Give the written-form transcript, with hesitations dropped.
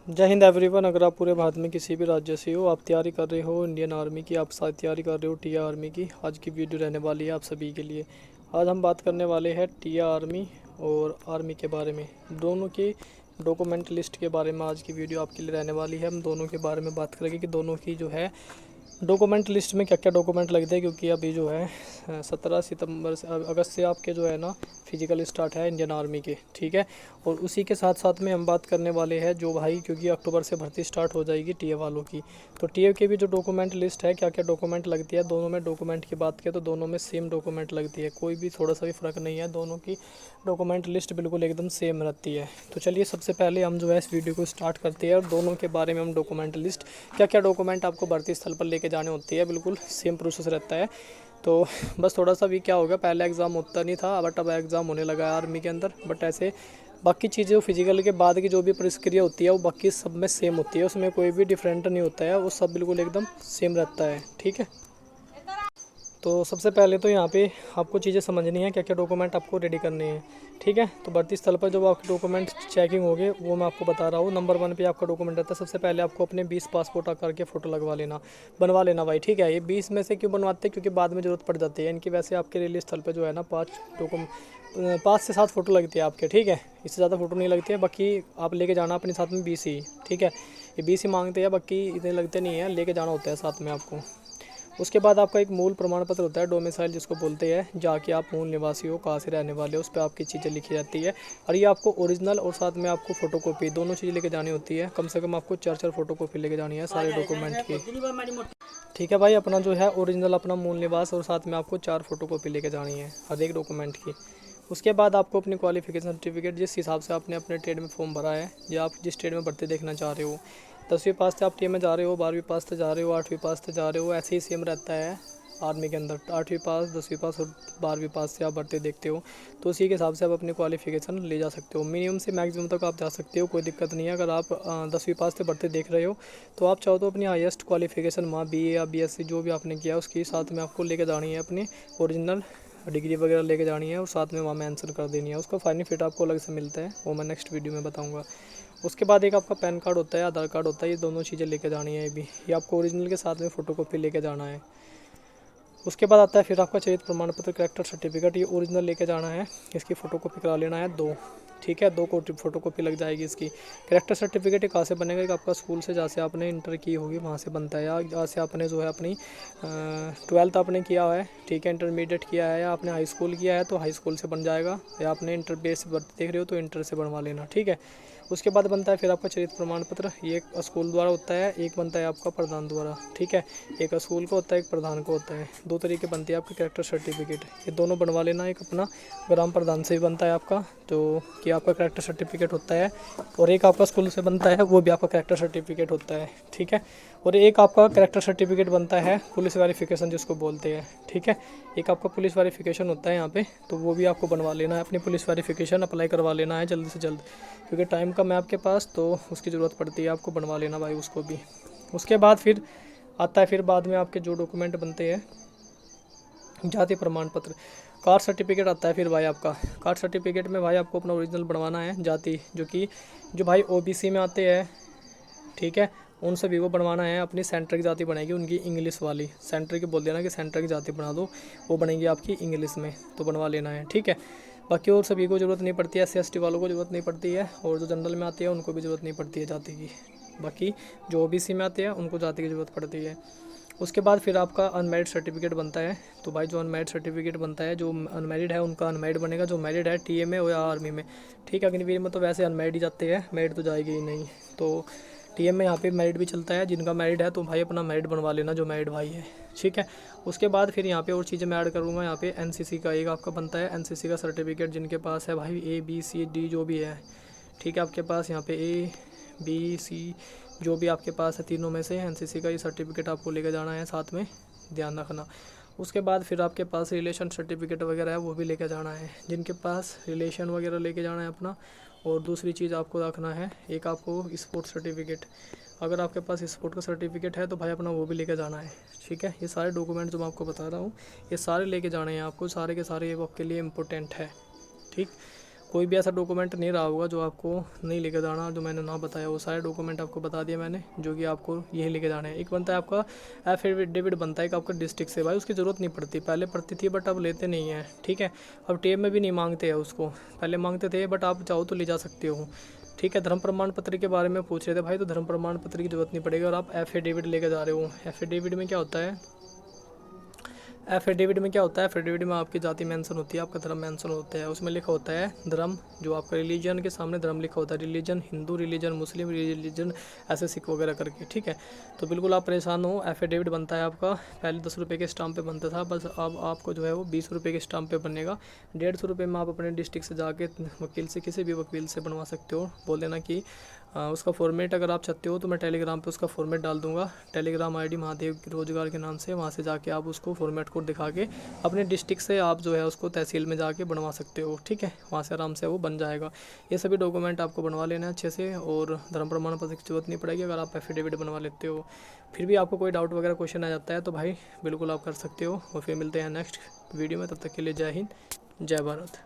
जय हिंद एवरीवन। अगर आप पूरे भारत में किसी भी राज्य से हो, आप तैयारी कर रहे हो इंडियन आर्मी की, आप साथ तैयारी कर रहे हो टीआर आर्मी की, आज की वीडियो रहने वाली है आप सभी के लिए। आज हम बात करने वाले हैं टीआर आर्मी और आर्मी के बारे में, दोनों की डॉक्यूमेंट लिस्ट के बारे में आज की वीडियो आपके लिए रहने वाली है। हम दोनों के बारे में बात करेंगे कि दोनों की जो है डॉक्यूमेंट लिस्ट में क्या क्या डॉक्यूमेंट लगते हैं, क्योंकि अभी जो है 17 सितंबर से अगस्त से आपके जो है ना फिजिकल स्टार्ट है इंडियन आर्मी के, ठीक है। और उसी के साथ साथ में हम बात करने वाले हैं जो भाई, क्योंकि अक्टूबर से भर्ती स्टार्ट हो जाएगी टीए वालों की, तो टीए की भी जो डॉक्यूमेंट लिस्ट है क्या क्या डॉक्यूमेंट लगती है। दोनों में डॉक्यूमेंट की बात करें तो दोनों में सेम डॉक्यूमेंट लगती है, कोई भी थोड़ा सा भी फ़र्क नहीं है, दोनों की डॉक्यूमेंट लिस्ट बिल्कुल एकदम सेम रहती है। तो चलिए सबसे पहले हम जो है इस वीडियो को स्टार्ट करते हैं और दोनों के बारे में हम डॉक्यूमेंट लिस्ट क्या क्या डॉक्यूमेंट आपको भर्ती स्थल पर लेके जाने होती है, बिल्कुल सेम प्रोसेस रहता है। तो बस थोड़ा सा भी क्या होगा, पहले एग्ज़ाम होता नहीं था बट अब एग्ज़ाम होने लगा है आर्मी के अंदर। बट ऐसे बाकी चीज़ें फिजिकल के बाद की जो भी प्रक्रिया होती है वो बाकी सब में सेम होती है, उसमें कोई भी डिफरेंट नहीं होता है, वो सब बिल्कुल एकदम सेम रहता है, ठीक है। तो सबसे पहले तो यहाँ पे आपको चीज़ें समझनी है क्या क्या डॉक्यूमेंट आपको रेडी करने हैं, ठीक है। तो भर्ती स्थल पर जब आपके डॉक्यूमेंट चेकिंग होंगे वो मैं आपको बता रहा हूँ। नंबर 1 पे आपका डॉक्यूमेंट रहता है, सबसे पहले आपको अपने 20 पासपोर्ट आकार के फ़ोटो बनवा लेना भाई, ठीक है। ये 20 में से क्यों बनवाते हैं, क्योंकि बाद में ज़रूरत पड़ जाती है इनकी। वैसे आपके रिलीज स्थल पर जो है ना 5 से 7 फ़ोटो लगती है आपके, ठीक है। इससे ज़्यादा फ़ोटो नहीं लगती है, बाकी आप लेके जाना अपने साथ में 20 ही, ठीक है। ये 20 ही मांगते हैं, बाकी इतने लगते नहीं हैं, लेके जाना होता है साथ में आपको। उसके बाद आपका एक मूल प्रमाण पत्र होता है, डोमिसाइल जिसको बोलते हैं, जाके आप मूल निवासी हो, कहाँ से रहने वाले हो, उस पर आपकी चीज़ें लिखी जाती है। और ये आपको ओरिजिनल और साथ में आपको फ़ोटोकॉपी दोनों चीज़ें लेके जानी होती है। कम से कम आपको 4 फ़ोटोकॉपी लेके जानी है सारे डॉक्यूमेंट की, ठीक है भाई। अपना जो है ओरिजिनल अपना मूल निवास और साथ में आपको 4 फ़ोटोकॉपी लेके जानी है हर एक डॉक्यूमेंट की। उसके बाद आपको अपनी क्वालिफिकेशन सर्टिफिकेट, जिस हिसाब से आपने अपने ट्रेड में फॉर्म भरा है या आप जिस ट्रेड में भर्ती देखना चाह रहे हो, 10वीं पास से आप टीए में जा रहे हो, 12वीं पास से जा रहे हो, 8वीं पास से जा रहे हो, ऐसे ही सेम रहता है आर्मी के अंदर। 8वीं पास, 10वीं पास और 12वीं पास से आप भर्ती देखते हो, तो उसी के हिसाब से आप अपनी क्वालिफिकेशन ले जा सकते हो। मिनिमम से मैक्सिमम तक आप जा सकते हो, कोई दिक्कत नहीं है। अगर आप 10वीं पास से भर्ती देख रहे हो तो आप चाहो तो अपनी हाईएस्ट क्वालिफिकेशन वहाँ बीए या बीएससी जो भी आपने किया उसके साथ में आपको लेके जानी है, अपनी ओरिजिनल डिग्री वगैरह लेके जानी है और साथ में वहाँ मेंशन कर देनी है। उसका बेनिफिट आपको अलग से मिलता है, वो मैं नेक्स्ट वीडियो में बताऊंगा। उसके बाद एक आपका पैन कार्ड होता है, आधार कार्ड होता है, ये दोनों चीज़ें लेके जानी है। ये आपको ओरिजिनल के साथ में फ़ोटोकॉपी लेके जाना है। उसके बाद आता है फिर आपका चयनित प्रमाण पत्र, कैरेक्टर सर्टिफिकेट, ये ओरिजिनल लेके जाना है, इसकी फ़ोटोकॉपी करा लेना है 2, ठीक है। 2 फ़ोटोकॉपी लग जाएगी इसकी। कैरेक्टर सर्टिफिकेट कहाँ से बनेगा, कि आपका स्कूल से जहाँ से आपने इंटर की होगी वहाँ से बनता है, या जहाँ से आपने जो है अपनी 12th आपने किया है, ठीक है, इंटरमीडिएट किया है, या आपने हाई स्कूल किया है तो हाई स्कूल से बन जाएगा, या आपने इंटर बेस देख रहे हो तो इंटर से बनवा लेना, ठीक है। उसके बाद बनता है फिर आपका चरित्र प्रमाण पत्र, ये एक स्कूल द्वारा होता है, एक बनता है आपका प्रधान द्वारा, ठीक है। एक स्कूल को होता है, एक प्रधान को होता है, 2 तरीके बनती है आपकी कैरेक्टर सर्टिफिकेट, ये दोनों बनवा लेना। एक अपना ग्राम प्रधान से भी बनता है आपका, तो कि आपका कैरेक्टर सर्टिफिकेट होता है, और एक आपका स्कूल से बनता है, वो भी आपका कैरेक्टर सर्टिफिकेट होता है, ठीक है। और एक आपका कैरेक्टर सर्टिफिकेट बनता है पुलिस वेरिफिकेशन जिसको बोलते हैं, ठीक है। एक आपका पुलिस वेरिफिकेशन होता है यहाँ पे, तो वो भी आपको बनवा लेना है, अपनी पुलिस वेरिफिकेशन अप्लाई करवा लेना है जल्द से जल्द, क्योंकि टाइम कम है आपके पास, तो उसकी ज़रूरत पड़ती है, आपको बनवा लेना भाई उसको भी। उसके बाद फिर आता है फिर बाद में आपके जो डॉक्यूमेंट बनते हैं, जाति प्रमाण पत्र, कास्ट सर्टिफिकेट आता है फिर भाई आपका। कास्ट सर्टिफिकेट में भाई आपको अपना ओरिजिनल बनवाना है, जाति जो भाई ओबीसी में आते हैं, ठीक है, उन सभी को बनवाना है। अपनी सेंटर की जाति बनेगी उनकी इंग्लिश वाली, सेंटर की बोल देना कि सेंटर की जाति बना दो, वो बनेगी आपकी इंग्लिश में, तो बनवा लेना है, ठीक है। बाकी और सभी को ज़रूरत नहीं पड़ती है, SC ST वालों को ज़रूरत नहीं पड़ती है, और जो जनरल में आती है उनको भी ज़रूरत नहीं पड़ती है जाति की। बाकी जो OBC में आते हैं उनको जाति की ज़रूरत पड़ती है। उसके बाद फिर आपका अनमैरिड सर्टिफिकेट बनता है, तो भाई जो अनमैरिड सर्टिफिकेट बनता है, जो अनमैरिड है उनका अनमैरिड बनेगा, जो मैरिड है टीए में हो या आर्मी में, ठीक है। अग्निवीर में तो वैसे अनमैरिड ही जाते हैं, मैरिड तो जाएगी ही नहीं, तो टीएम में यहाँ पे मैरिड भी चलता है। जिनका मैरिड है तो भाई अपना मैरिड बनवा लेना, जो मैरिड भाई है, ठीक है। उसके बाद फिर यहाँ पे और चीज़ें मैं ऐड करूँगा, यहाँ पे एनसीसी का एक आपका बनता है, एनसीसी का सर्टिफिकेट जिनके पास है भाई A B C D जो भी है, ठीक है। आपके पास यहाँ पे A B C जो भी आपके पास है तीनों में से एनसीसी का ये सर्टिफिकेट आपको लेकर जाना है, साथ में ध्यान रखना। उसके बाद फिर आपके पास रिलेशन सर्टिफिकेट वगैरह है, वो भी लेकर जाना है, जिनके पास रिलेशन वगैरह लेके जाना है अपना। और दूसरी चीज़ आपको रखना है, एक आपको स्पोर्ट सर्टिफिकेट, अगर आपके पास स्पोर्ट का सर्टिफिकेट है तो भाई अपना वो भी लेकर जाना है, ठीक है। ये सारे डॉक्यूमेंट जो मैं आपको बता रहा हूँ ये सारे लेके जाने हैं आपको, सारे के सारे ये आपके लिए इम्पोर्टेंट है, ठीक। कोई भी ऐसा डॉक्यूमेंट नहीं रहा होगा जो आपको नहीं लेके जाना, जो मैंने ना बताया वो सारे डॉक्यूमेंट आपको बता दिए मैंने, जो कि आपको यही लेके जाने हैं। एक बनता है आपका एफिडेविट बनता है एक आपका डिस्ट्रिक्ट से, भाई उसकी ज़रूरत नहीं पड़ती, पहले पड़ती थी बट अब लेते नहीं हैं, ठीक है। अब टेब में भी नहीं मांगते हैं उसको, पहले मांगते थे बट आप चाहो तो ले जा सकते हो, ठीक है। धर्म प्रमाण पत्र के बारे में पूछ रहे थे भाई, तो धर्म प्रमाण पत्र की ज़रूरत नहीं पड़ेगी और आप एफिडेविट लेके जा रहे हो। एफिडेविट में क्या होता है, एफिडेविट में क्या होता है, एफिडेविट में आपकी जाति मेंशन होती है, आपका धर्म मेंशन होता है, उसमें लिखा होता है धर्म, जो आपका रिलीजन के सामने धर्म लिखा होता है, रिलीजन हिंदू, रिलीजन मुस्लिम, रिलीजन ऐसे सिख वगैरह करके, ठीक है। तो बिल्कुल आप परेशान हो, एफिडेविट बनता है आपका, पहले 10 रुपये के स्टाम्प पे बनता था, बस अब आपको जो है वो 20 रुपये के स्टाम्प पे बनेगा। 150 रुपये में आप अपने डिस्ट्रिक्ट से जाके वकील से, किसी भी वकील से बनवा सकते हो। बोल देना कि उसका फॉर्मेट अगर आप चाहते हो तो मैं टेलीग्राम पे उसका फॉर्मेट डाल दूंगा, टेलीग्राम आईडी महादेव रोजगार के नाम से, वहाँ से जाके आप उसको फॉर्मेट कोड दिखा के अपने डिस्ट्रिक्ट से आप जो है उसको तहसील में जाके बनवा सकते हो, ठीक है। वहाँ से आराम से वो बन जाएगा। ये सभी डॉक्यूमेंट आपको बनवा लेना है अच्छे से, और धर्म प्रमाण पत्र की जरूरत नहीं पड़ेगी अगर आप एफिडेविट बनवा लेते हो। फिर भी आपको कोई डाउट वगैरह क्वेश्चन आ जाता है तो भाई बिल्कुल आप कर सकते हो, और फिर मिलते हैं नेक्स्ट वीडियो में। तब तक के लिए जय हिंद, जय भारत।